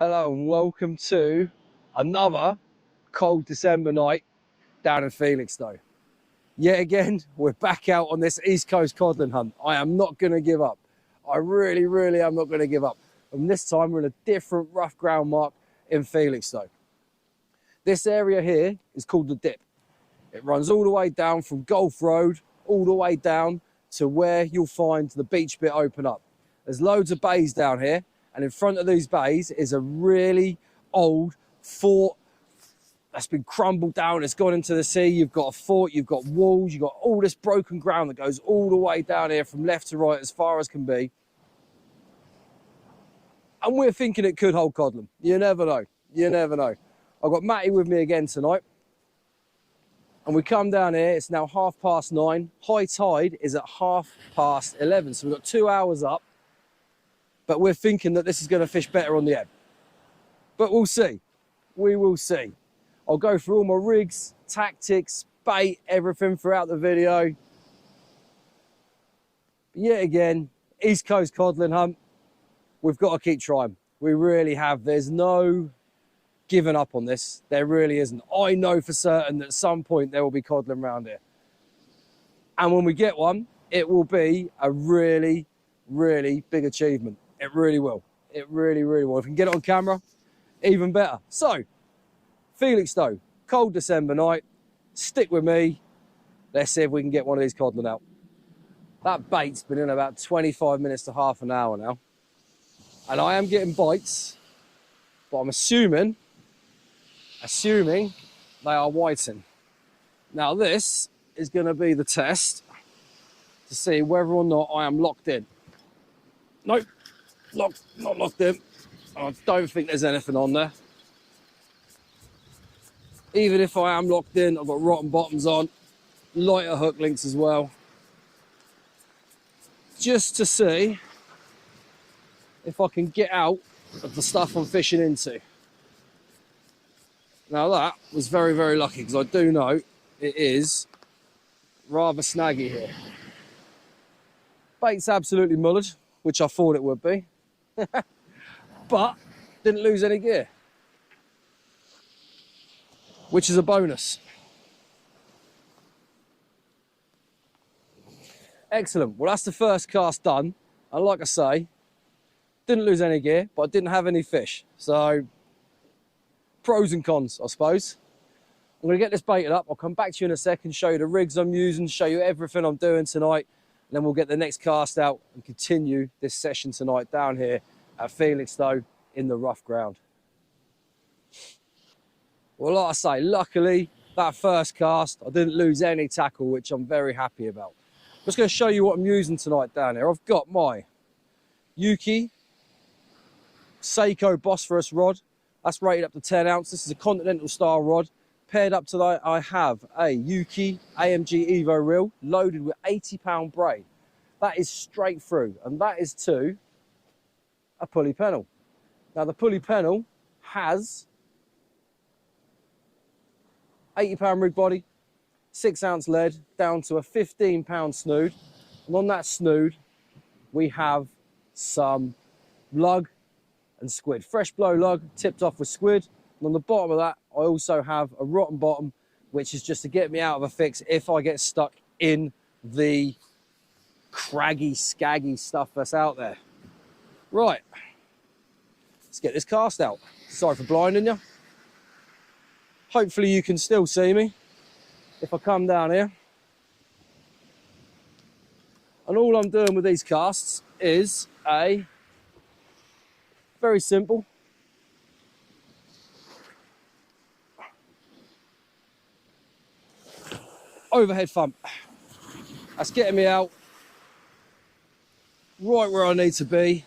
Hello and welcome to another cold December night down in Felixstowe. Yet again, we're back out on this East Coast codling hunt. I am not going to give up. I really am not going to give up. And this time we're in a different rough ground mark in Felixstowe. This area here is called the Dip. It runs all the way down from Golf Road, all the way down to where you'll find the beach bit open up. There's loads of bays down here. And in front of these bays is a really old fort that's been crumbled down. It's gone into the sea. You've got a fort, you've got walls, you've got all this broken ground that goes all the way down here from left to right as far as can be. And we're thinking it could hold codling. You never know. You never know. I've got Matty with me again tonight. And we come down here. It's now 9:30. High tide is at 11:30. So we've got 2 hours up. But we're thinking that this is going to fish better on the ebb. But we'll see. We will see. I'll go through all my rigs, tactics, bait, everything throughout the video. But yet again, East Coast codling hunt. We've got to keep trying. We really have. There's no giving up on this. There really isn't. I know for certain that at some point there will be codling around here. And when we get one, it will be a really big achievement. It really will. It really will. If we can get it on camera, even better. So, Felixstowe, cold December night. Stick with me. Let's see if we can get one of these codling out. That bait's been in about 25 minutes to half an hour now. And I am getting bites, but I'm assuming they are whiting. Now this is going to be the test to see whether or not I am locked in. Nope. Not locked in. I don't think there's anything on there. Even if I am locked in, I've got rotten bottoms on, lighter hook links as well. Just to see if I can get out of the stuff I'm fishing into. Now that was very lucky because I do know it is rather snaggy here. Bait's absolutely mullered, which I thought it would be. But didn't lose any gear, which is a bonus. Excellent. Well, that's the first cast done. And like I say, didn't lose any gear, but I didn't have any fish. So pros and cons, I suppose. I'm going to get this baited up. I'll come back to you in a second, show you the rigs I'm using, show you everything I'm doing tonight. And then we'll get the next cast out and continue this session tonight down here at Felixstowe in the rough ground. Well, like I say, luckily, that first cast, I didn't lose any tackle, which I'm very happy about. I'm just going to show you what I'm using tonight down here. I've got my Yuki Seiko Bosphorus rod. That's rated up to 10 ounce. This is a continental style rod. Paired up to that, I have a Yuki AMG Evo reel loaded with 80-pound braid. That is straight through, and that is to a pulley pennel. Now, the pulley pennel has 80-pound rig body, 6-ounce lead, down to a 15-pound snood. And on that snood, we have some lug and squid. Fresh blow lug, tipped off with squid. And on the bottom of that, I also have a rotten bottom, which is just to get me out of a fix if I get stuck in the craggy, scaggy stuff that's out there. Right, let's get this cast out. Sorry for blinding you. Hopefully you can still see me if I come down here. And all I'm doing with these casts is a very simple overhead thump. That's getting me out right where I need to be.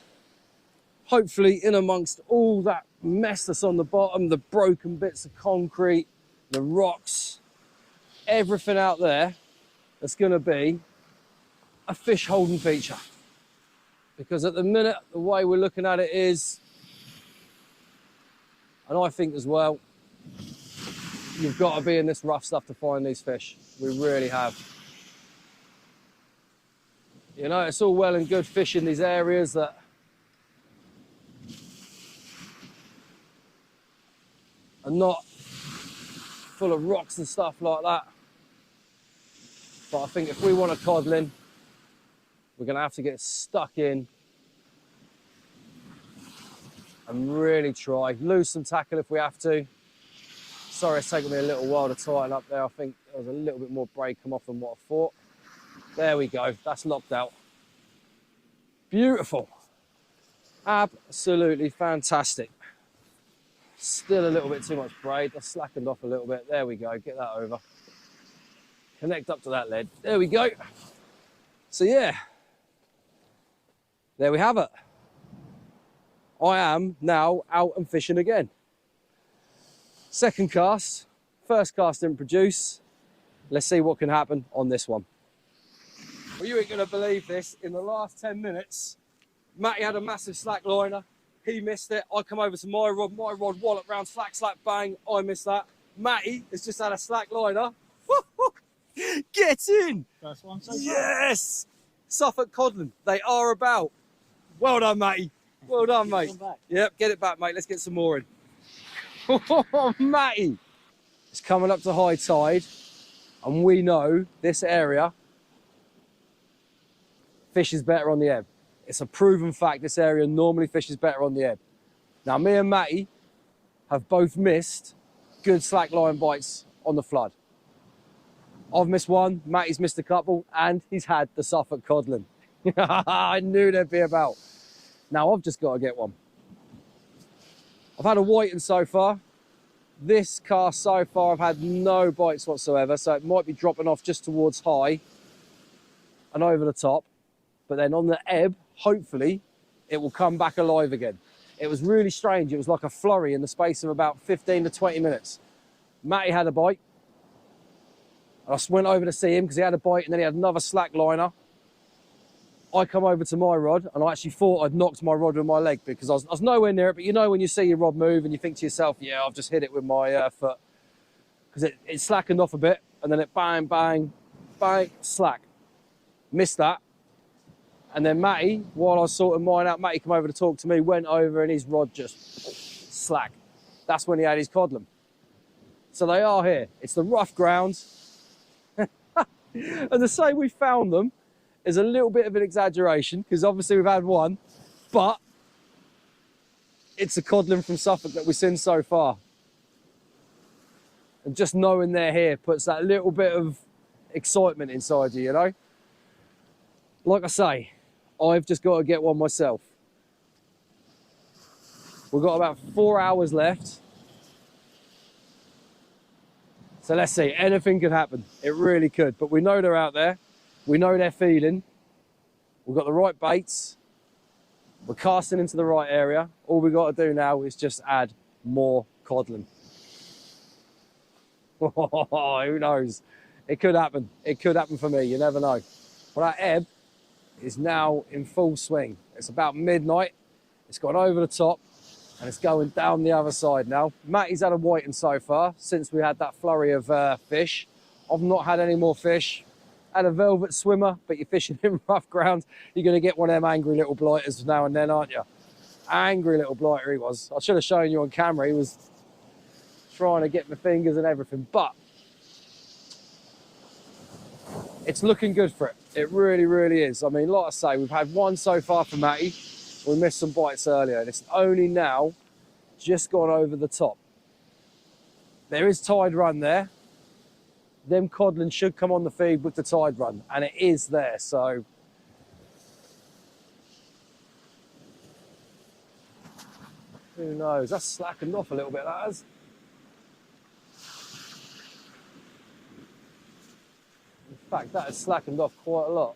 Hopefully in amongst all that mess that's on the bottom, the broken bits of concrete, the rocks, everything out there that's going to be a fish holding feature. Because at the minute, the way we're looking at it is, and I think as well, you've got to be in this rough stuff to find these fish. We really have. You know, it's all well and good fishing these areas that and not full of rocks and stuff like that. But I think if we want a codling, we're going to have to get stuck in and really try. Lose some tackle if we have to. Sorry, it's taken me a little while to tighten up there. I think there was a little bit more braid come off than what I thought. There we go, that's locked out. Beautiful. Absolutely fantastic. Still a little bit too much braid. I slackened off a little bit. There we go, get that over. Connect up to that lead. There we go. So yeah, there we have it. I am now out and fishing again. Second cast, first cast didn't produce. Let's see what can happen on this one. Well, you ain't gonna believe this. In the last 10 minutes, Matty had a massive slack liner. He missed it. I come over to my rod wallop round, slack, bang. I missed that. Matty has just had a slack liner. Get in! First one so far. Yes! Suffolk codling. They are about. Well done, Matty. Well done, mate. Yep, get it back, mate. Let's get some more in. Oh, Matty! It's coming up to high tide, and we know this area fishes better on the ebb. It's a proven fact. This area normally fishes better on the ebb. Now, me and Matty have both missed good slack line bites on the flood. I've missed one, Matty's missed a couple, and he's had the Suffolk codling. I knew there'd be about. Now I've just got to get one. I've had a whiting so far. This cast so far, I've had no bites whatsoever, so it might be dropping off just towards high and over the top. But then on the ebb, hopefully, it will come back alive again. It was really strange. It was like a flurry in the space of about 15 to 20 minutes. Matty had a bite. I went over to see him because he had a bite and then he had another slack liner. I come over to my rod and I actually thought I'd knocked my rod with my leg because I was nowhere near it. But you know when you see your rod move and you think to yourself, yeah, I've just hit it with my foot. Because it slackened off a bit and then it bang, bang, bang, slack. Missed that. And then Matty, while I was sorting mine out, Matty come over to talk to me, went over and his rod just slack. That's when he had his codling. So they are here. It's the rough ground. And to say we found them is a little bit of an exaggeration because obviously we've had one, but it's a codling from Suffolk that we've seen so far. And just knowing they're here puts that little bit of excitement inside you, you know? Like I say, I've just got to get one myself. We've got about 4 hours left. So let's see, anything could happen. It really could, but we know they're out there. We know they're feeding. We've got the right baits. We're casting into the right area. All we've got to do now is just add more codling. Who knows? It could happen. It could happen for me, you never know. Well, that ebb is now in full swing. It's about midnight. It's gone over the top and it's going down the other side now. Matty's had a whiting so far since we had that flurry of fish. I've not had any more fish. Had a velvet swimmer, but you're fishing in rough ground. You're going to get one of them angry little blighters now and then, aren't you? Angry little blighter he was. I should have shown you on camera. He was trying to get my fingers and everything, but it's looking good for it. It really, really is. I mean, like I say, we've had one so far for Matty. We missed some bites earlier, and it's only now just gone over the top. There is tide run there. Them codling should come on the feed with the tide run, and it is there, so. Who knows? That's slackened off a little bit, that has. In fact, that has slackened off quite a lot.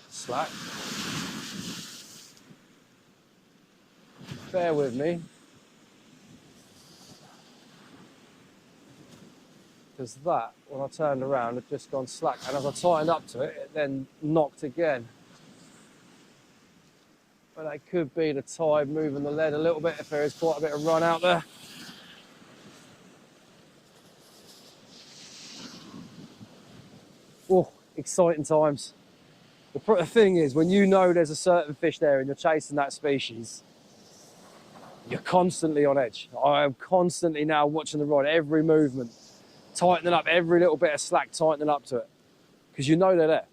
Slack. Bear with me. Because that, when I turned around, had just gone slack. And as I tightened up to it, it then knocked again. But that could be the tide moving the lead a little bit if there is quite a bit of run out there. Oh, exciting times. The thing is, when you know there's a certain fish there and you're chasing that species, you're constantly on edge. I am constantly now watching the rod, every movement, tightening up every little bit of slack, tightening up to it, because you know they're there.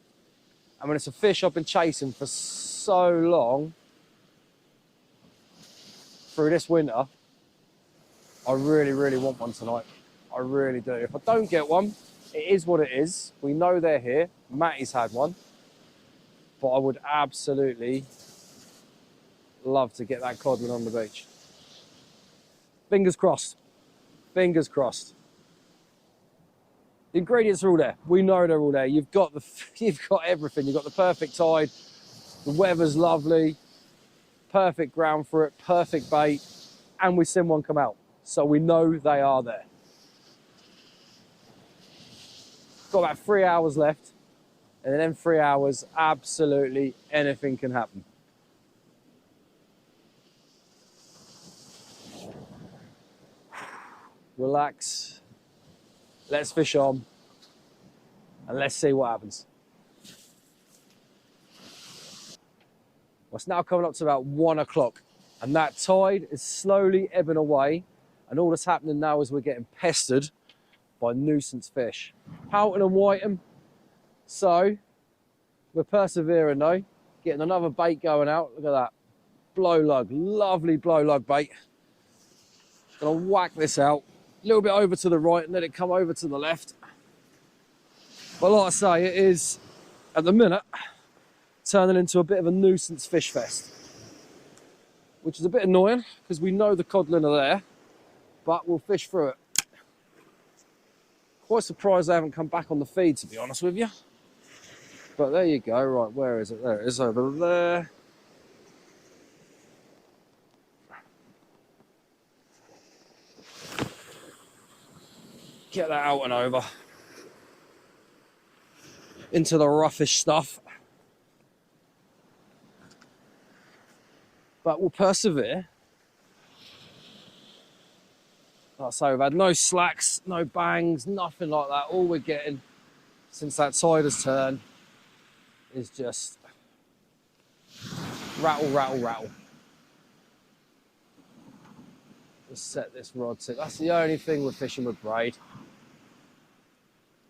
And when it's a fish I've been chasing for so long, through this winter, I really, really want one tonight. I really do. If I don't get one, it is what it is. We know they're here. Matty's had one. But I would absolutely love to get that codling on the beach. Fingers crossed. Fingers crossed. The ingredients are all there. We know they're all there. You've got everything. You've got the perfect tide. The weather's lovely. Perfect ground for it. Perfect bait. And we've seen one come out. So we know they are there. Got about 3 hours left. And in 3 hours, absolutely anything can happen. Relax. Let's fish on. And let's see what happens. Well, it's now coming up to about 1 o'clock. And that tide is slowly ebbing away. And all that's happening now is we're getting pestered by nuisance fish. Houghton and Whiting. So, we're persevering though. Getting another bait going out. Look at that. Blow lug. Lovely blow lug bait. Gonna whack this out. A little bit over to the right and let it come over to the left. But like I say, it is, at the minute, turning into a bit of a nuisance fish fest. Which is a bit annoying, because we know the codling are there. But we'll fish through it. Quite surprised they haven't come back on the feed, to be honest with you. But there you go. Right, where is it? There it is, over there. Get that out and over. Into the roughish stuff. But we'll persevere. Like I say, we've had no slacks, no bangs, nothing like that. All we're getting since that tide has turned is just rattle, rattle, rattle. Just set this rod tip. That's the only thing we're fishing with braid.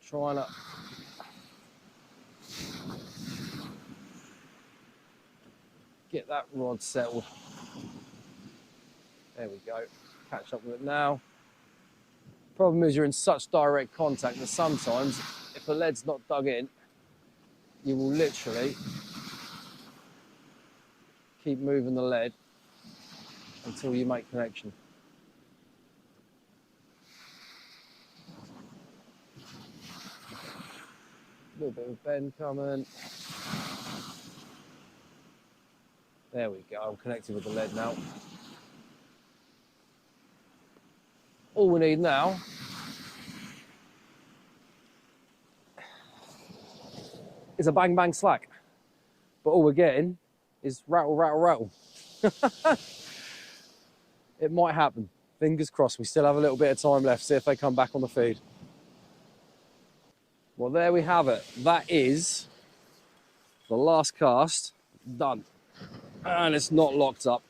Trying to get that rod settled. There we go. Catch up with it now. Problem is you're in such direct contact that sometimes if the lead's not dug in, you will literally keep moving the lead until you make connection. A little bit of a bend coming. There we go, I'm connected with the lead now. All we need now is a bang bang slack. But all we're getting is rattle, rattle, rattle. It might happen. Fingers crossed. We still have a little bit of time left. See if they come back on the feed. Well, there we have it. That is the last cast done. And it's not locked up.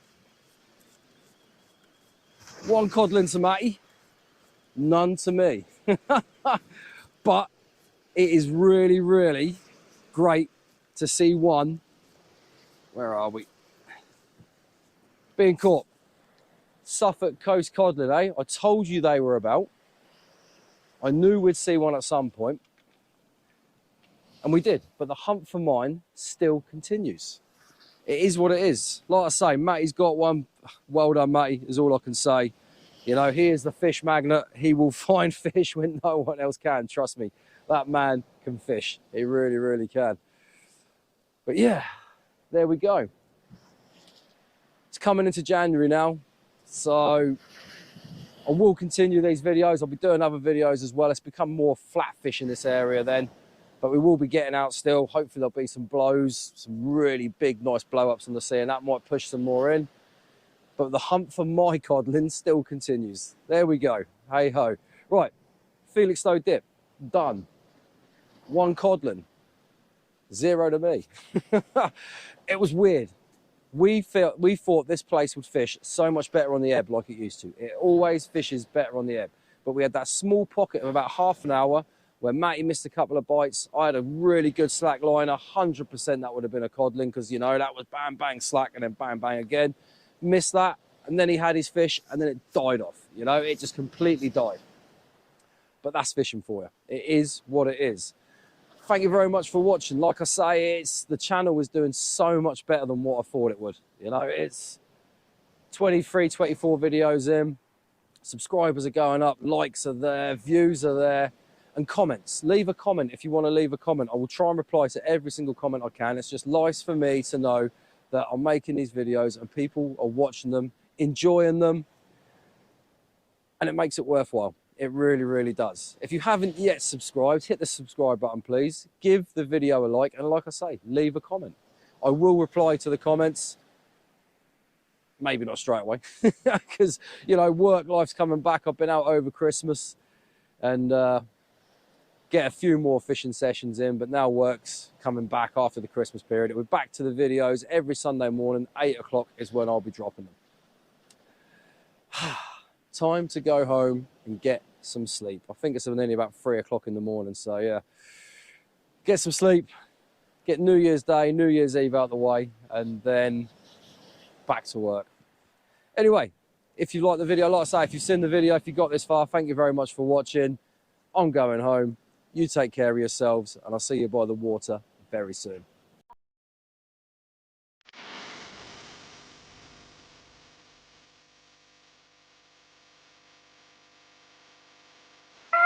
One codling to Matty. None to me. But it is really, really great to see one. Where are we? Being caught. Suffolk coast codling, eh? I told you they were about. I knew we'd see one at some point. And we did. But the hunt for mine still continues. It is what it is. Like I say, Matty's got one. Well done, Matty, is all I can say. You know, he is the fish magnet. He will find fish when no one else can. Trust me, that man can fish. He really, really can. But yeah, there we go. It's coming into January now. So I will continue these videos. I'll be doing other videos as well. It's become more flat fish in this area then. But we will be getting out still. Hopefully there'll be some blows, some really big, nice blow-ups on the sea, and that might push some more in. But the hunt for my codling still continues. There we go. Hey ho. Right, Felixstowe Dip, done. One codling, 0 to me. It was weird. We thought this place would fish so much better on the ebb like it used to. It always fishes better on the ebb. But we had that small pocket of about half an hour where Matty missed a couple of bites. I had a really good slack liner, 100% that would have been a codling, because, you know, that was bang, bang, slack, and then bang, bang again. Missed that, and then he had his fish, and then it died off. You know, it just completely died. But that's fishing for you. It is what it is. Thank you very much for watching. Like I say, the channel is doing so much better than what I thought it would. You know, it's 23, 24 videos in. Subscribers are going up, likes are there, views are there, and comments. Leave a comment if you want to leave a comment. I will try and reply to every single comment I can. It's just nice for me to know that I'm making these videos and people are watching them, enjoying them, and it makes it worthwhile. It really, really does. If you haven't yet subscribed, hit the subscribe button, please. Give the video a like, and like I say, leave a comment. I will reply to the comments. Maybe not straight away, because, you know, work life's coming back. I've been out over Christmas and get a few more fishing sessions in, but now work's coming back after the Christmas period. We're back to the videos every Sunday morning. 8 o'clock is when I'll be dropping them. Time to go home and get some sleep. I think it's nearly about 3 o'clock in the morning, so yeah. Get some sleep, get New Year's Day, New Year's Eve out of the way, and then back to work. Anyway, if you like the video, like I say, if you've seen the video, if you got this far, thank you very much for watching. I'm going home. You take care of yourselves, and I'll see you by the water very soon.